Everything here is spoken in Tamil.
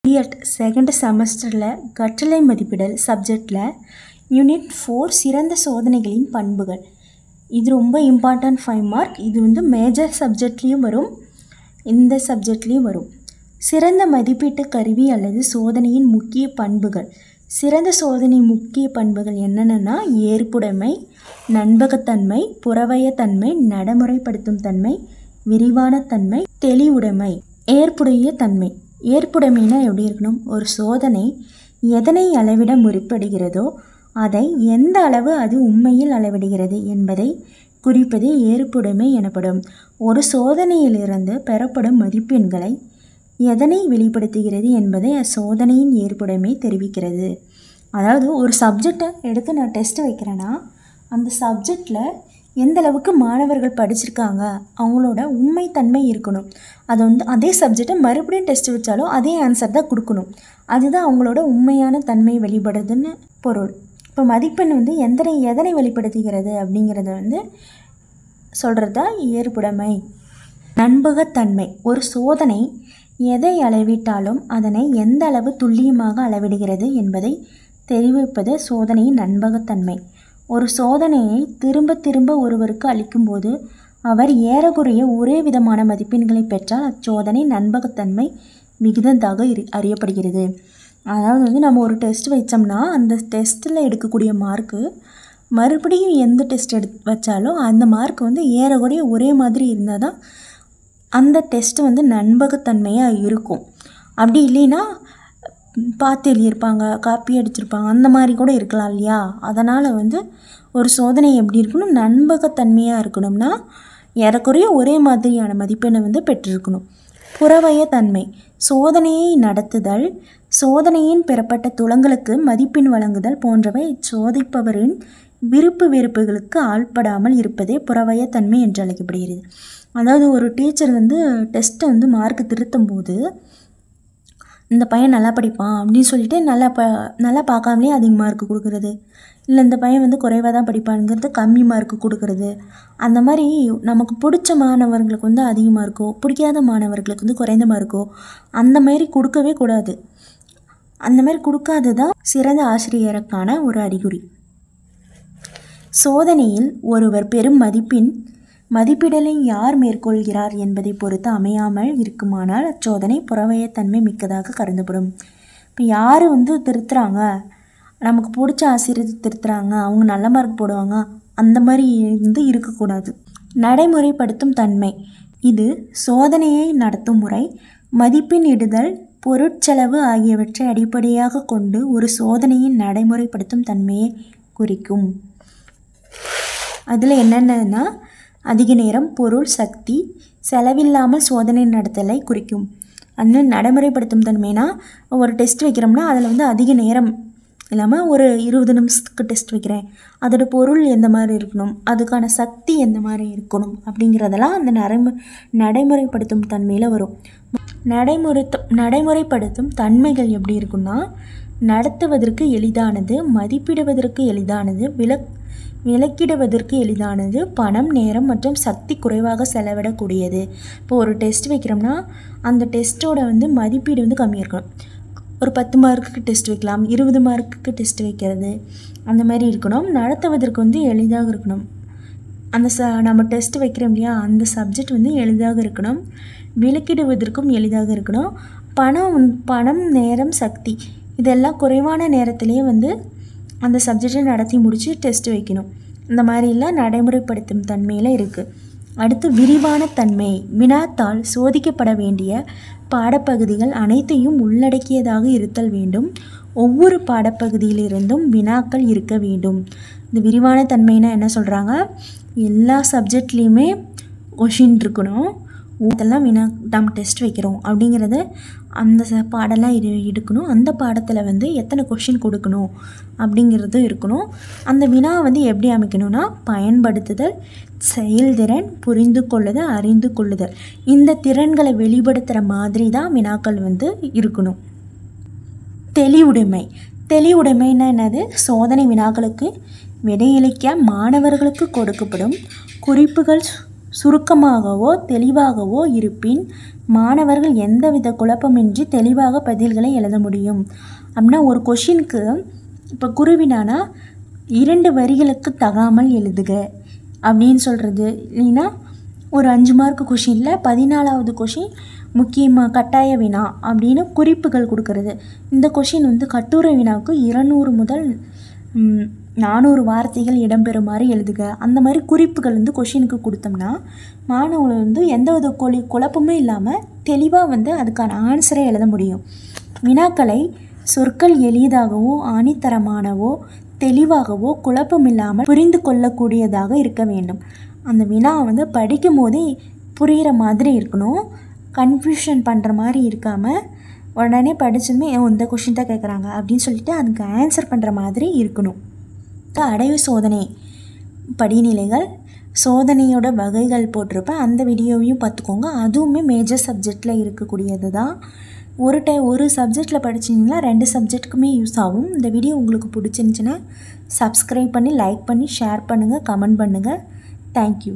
பிஎட் செகண்ட் செமஸ்டரில் கற்றலை மதிப்பிடல் சப்ஜெக்டில் யூனிட் 4 சிறந்த சோதனைகளின் பண்புகள். இது ரொம்ப இம்பார்ட்டன்ட் 5 மார்க். இது வந்து மேஜர் சப்ஜெக்ட்லேயும் வரும், இந்த சப்ஜெக்ட்லேயும் வரும். சிறந்த மதிப்பீட்டு கருவி அல்லது சோதனையின் முக்கிய பண்புகள். சிறந்த சோதனை முக்கிய பண்புகள் என்னென்னா ஏற்புடைமை, நம்பகத்தன்மை, புறவயத்தன்மை, நடைமுறைப்படுத்தும் தன்மை, விரிவான தன்மை, தெளிவுடைமை. ஏற்புடைய தன்மை. ஏற்புடைமைனா எப்படி இருக்கணும்? ஒரு சோதனை எதனை அளவிட முற்படுகிறதோ அதை எந்த அளவு அது உண்மையில் அளவிடுகிறது என்பதை குறிப்பது ஏற்புடைமை எனப்படும். ஒரு சோதனையிலிருந்து பெறப்படும் மதிப்பெண்களை எதனை வெளிப்படுத்துகிறது என்பதை அச்சோதனையின் ஏற்புடைமை தெரிவிக்கிறது. அதாவது ஒரு சப்ஜெக்டை எடுத்து நான் டெஸ்ட் வைக்கிறேன்னா அந்த சப்ஜெக்டில் எந்த அளவுக்கு மாணவர்கள் படிச்சிருக்காங்க, அவங்களோட உண்மைத்தன்மை இருக்கணும். அது வந்து அதே சப்ஜெக்டை மறுபடியும் டெஸ்ட் வச்சாலும் அதே ஆன்சர் தான் கொடுக்கணும். அதுதான் அவங்களோட உண்மையான தன்மை வெளிப்படுதுன்னு பொருள். இப்போ மதிப்பெண் வந்து எதனை வெளிப்படுத்துகிறது அப்படிங்கிறத வந்து சொல்கிறது தான் ஏற்புடைமை. நம்பகத்தன்மை. ஒரு சோதனை எதை அளவிட்டாலும் அதனை எந்த அளவு துல்லியமாக அளவிடுகிறது என்பதை தெரிவிப்பது சோதனையின் நம்பகத்தன்மை. ஒரு சோதனையை திரும்ப திரும்ப ஒருவருக்கு அளிக்கும்போது அவர் ஏறக்குறைய ஒரே விதமான மதிப்பெண்களை பெற்றால் அச்சோதனை நம்பகத்தன்மை மிகுந்ததாக அறியப்படுகிறது. அதாவது வந்து நம்ம ஒரு டெஸ்ட் வச்சோம்னா அந்த டெஸ்ட்டில் எடுக்கக்கூடிய மார்க்கு மறுபடியும் எந்த டெஸ்ட் வச்சாலும் அந்த மார்க் வந்து ஏறக்குறைய ஒரே மாதிரி இருந்தால் தான் அந்த டெஸ்ட்டு வந்து நம்பகத்தன்மையாக இருக்கும். அப்படி இல்லைன்னா பார்த்து எழுதியிருப்பாங்க, காப்பி அடிச்சிருப்பாங்க, அந்த மாதிரி கூட இருக்கலாம் இல்லையா? அதனால் வந்து ஒரு சோதனை எப்படி இருக்கணும்? நம்பகத்தன்மையாக இருக்கணும்னா ஏறக்குறைய ஒரே மாதிரியான மதிப்பெண்ணை வந்து பெற்றிருக்கணும். புறவயத்தன்மை. சோதனையை நடத்துதல், சோதனையின் பெறப்பட்ட துலங்களுக்கு மதிப்பெண் வழங்குதல் போன்றவை சோதிப்பவரின் விருப்பு வெறுப்புகளுக்கு ஆள்படாமல் இருப்பதே புறவயத்தன்மை என்று அழைக்கப்படுகிறது. அதாவது ஒரு டீச்சர் வந்து டெஸ்ட்டை வந்து மார்க் திருத்தும் போது இந்த பையன் நல்லா படிப்பான் அப்படின்னு சொல்லிட்டு நல்லா பார்க்காமலே அதிக மார்க் கொடுக்குறது, இல்லை இந்த பையன் வந்து குறைவாக தான் படிப்பானுங்கிறது கம்மி மார்க் கொடுக்குறது. அந்த மாதிரி நமக்கு பிடிச்ச மாணவர்களுக்கு வந்து அதிக மார்க்கோ பிடிக்காத மாணவர்களுக்கு வந்து குறைந்த மார்க்கோ அந்த மாதிரி கொடுக்கவே கூடாது. அந்த மாதிரி கொடுக்காது தான் சிறந்த ஆசிரியருக்கான ஒரு அறிகுறி. சோதனையில் ஒருவர் பெறும் மதிப்பிடலை யார் மேற்கொள்கிறார் என்பதை பொறுத்து அமையாமல் இருக்குமானால் அச்சோதனை புறவயத்தன்மை மிக்கதாக கருதப்படும். இப்போ யார் வந்து திருத்துறாங்க, நமக்கு பிடிச்ச ஆசிரியர் திருத்துறாங்க, அவங்க நல்ல மார்க் போடுவாங்க, அந்த மாதிரி வந்து இருக்கக்கூடாது. நடைமுறைப்படுத்தும் தன்மை. இது சோதனையை நடத்தும் முறை, மதிப்பெண் இடுதல், பொருட்செலவு ஆகியவற்றை அடிப்படையாக கொண்டு ஒரு சோதனையின் நடைமுறைப்படுத்தும் தன்மையை குறிக்கும். அதில் என்னென்னா அதிக நேரம், பொருள், சக்தி, செலவில்லாமல் சோதனை நடத்தலை குறிக்கும். அந்த நடைமுறைப்படுத்தும் தன்மைனா ஒரு டெஸ்ட் வைக்கிறோம்னா அதில் வந்து அதிக நேரம் இல்லாமல் ஒரு 20 நிமிஷத்துக்கு டெஸ்ட் வைக்கிறேன், அதோட பொருள் எந்த மாதிரி இருக்கணும், அதுக்கான சக்தி எந்த மாதிரி இருக்கணும் அப்படிங்கிறதெல்லாம் அந்த நடைமுறைப்படுத்தும் தன்மையில் வரும். நடைமுறைப்படுத்தும் தன்மைகள் எப்படி இருக்குன்னா நடத்துவதற்கு எளிதானது, மதிப்பிடுவதற்கு எளிதானது, விலக்கிடுவதற்கு எளிதானது, பணம், நேரம் மற்றும் சக்தி குறைவாக செலவிடக்கூடியது. இப்போ ஒரு டெஸ்ட் வைக்கிறோம்னா அந்த டெஸ்ட்டோட வந்து மதிப்பீடு வந்து கம்மியாக இருக்கணும். ஒரு 10 மார்க்குக்கு டெஸ்ட் வைக்கலாம், 20 மார்க்குக்கு டெஸ்ட் வைக்கிறது அந்த மாதிரி இருக்கணும். நடத்துவதற்கு வந்து எளிதாக இருக்கணும். அந்த நம்ம டெஸ்ட் வைக்கிறோம் இல்லையா, அந்த சப்ஜெக்ட் வந்து எளிதாக இருக்கணும். விலக்கிடுவதற்கும் எளிதாக இருக்கணும். பணம், நேரம், சக்தி இதெல்லாம் குறைவான நேரத்திலேயே வந்து அந்த சப்ஜெக்டை நடத்தி முடித்து டெஸ்ட் வைக்கணும். இந்த மாதிரிலாம் நடைமுறைப்படுத்தும் தன்மையில் இருக்குது. அடுத்து விரிவான தன்மை. வினாத்தாள் சோதிக்கப்பட வேண்டிய பாடப்பகுதிகள் அனைத்தையும் உள்ளடக்கியதாக இருத்தல் வேண்டும். ஒவ்வொரு பாடப்பகுதியிலிருந்தும் வினாக்கள் இருக்க வேண்டும். இந்த விரிவான தன்மைனா என்ன சொல்கிறாங்க? எல்லா சப்ஜெக்ட்லேயுமே கொஷின் இருக்கணும். அதெல்லாம் நம்ம டெஸ்ட் வைக்கிறோம் அப்படிங்கிறத அந்த பாடலாம் எடுக்கணும். அந்த பாடத்தில் வந்து எத்தனை கொஷின் கொடுக்கணும் அப்படிங்கிறது இருக்கணும். அந்த வினா வந்து எப்படி அமைக்கணும்னா பயன்படுத்துதல், செயல்திறன், புரிந்து கொள்ளுதல், அறிந்து கொள்ளுதல், இந்த திறன்களை வெளிப்படுத்துகிற மாதிரி தான் வினாக்கள் வந்து இருக்கணும். தெளிவுடைமை. தெளிவுடைமைன்னா என்னது? சோதனை வினாக்களுக்கு விடையளிக்க மாணவர்களுக்கு கொடுக்கப்படும் குறிப்புகள் சுருக்கமாகவோ தெளிவாகவோ இருப்பின் மாணவர்கள் எந்தவித குழப்பமின்றி தெளிவாக பதில்களை எழுத முடியும். அப்படின்னா ஒரு கொஷினுக்கு இப்போ குருவினானா 2 வரிகளுக்கு தகாமல் எழுதுக அப்படின்னு சொல்கிறது. இல்லைன்னா ஒரு 5 மார்க் கொஷினில் 14வது கொஷின் முக்கியமாக கட்டாய வினா அப்படின்னு குறிப்புகள் கொடுக்கறது. இந்த கொஷின் வந்து கட்டுரை வினாவுக்கு 200 முதல் 400 வார்த்தைகள் இடம்பெறுமாறு எழுதுக. அந்த மாதிரி குறிப்புகள் வந்து கொஷினுக்கு கொடுத்தோம்னா மாணவர்கள் வந்து எந்தவித குழப்பமும் இல்லாமல் தெளிவாக வந்து அதுக்கான ஆன்சரை எழுத முடியும். வினாக்களை சொற்கள் எளிதாகவோ ஆணித்தரமானவோ தெளிவாகவோ குழப்பமில்லாமல் புரிந்து கொள்ளக்கூடியதாக இருக்க வேண்டும். அந்த வினா வந்து படிக்கும் போதே புரிகிற மாதிரி இருக்கணும். கன்ஃபியூஷன் பண்ணுற மாதிரி இருக்காமல் உடனே படித்ததுமே இந்த கொஷின் தான் கேட்குறாங்க அப்படின்னு சொல்லிட்டு அதுக்கு ஆன்சர் பண்ணுற மாதிரி இருக்கணும். அடைவு சோதனை படிநிலைகள் சோதனையோட வகைகள் போட்டிருப்பேன். அந்த வீடியோவையும் பார்த்துக்கோங்க. அதுவுமே மேஜர் சப்ஜெக்டில் இருக்கக்கூடியது தான். ஒரு சப்ஜெக்டில் படிச்சிங்கன்னா 2 சப்ஜெக்ட்டுக்குமே யூஸ் ஆகும். இந்த வீடியோ உங்களுக்கு பிடிச்சிருந்துச்சின்னா சப்ஸ்கிரைப் பண்ணி லைக் பண்ணி ஷேர் பண்ணுங்கள், கமெண்ட் பண்ணுங்கள். தேங்க்யூ.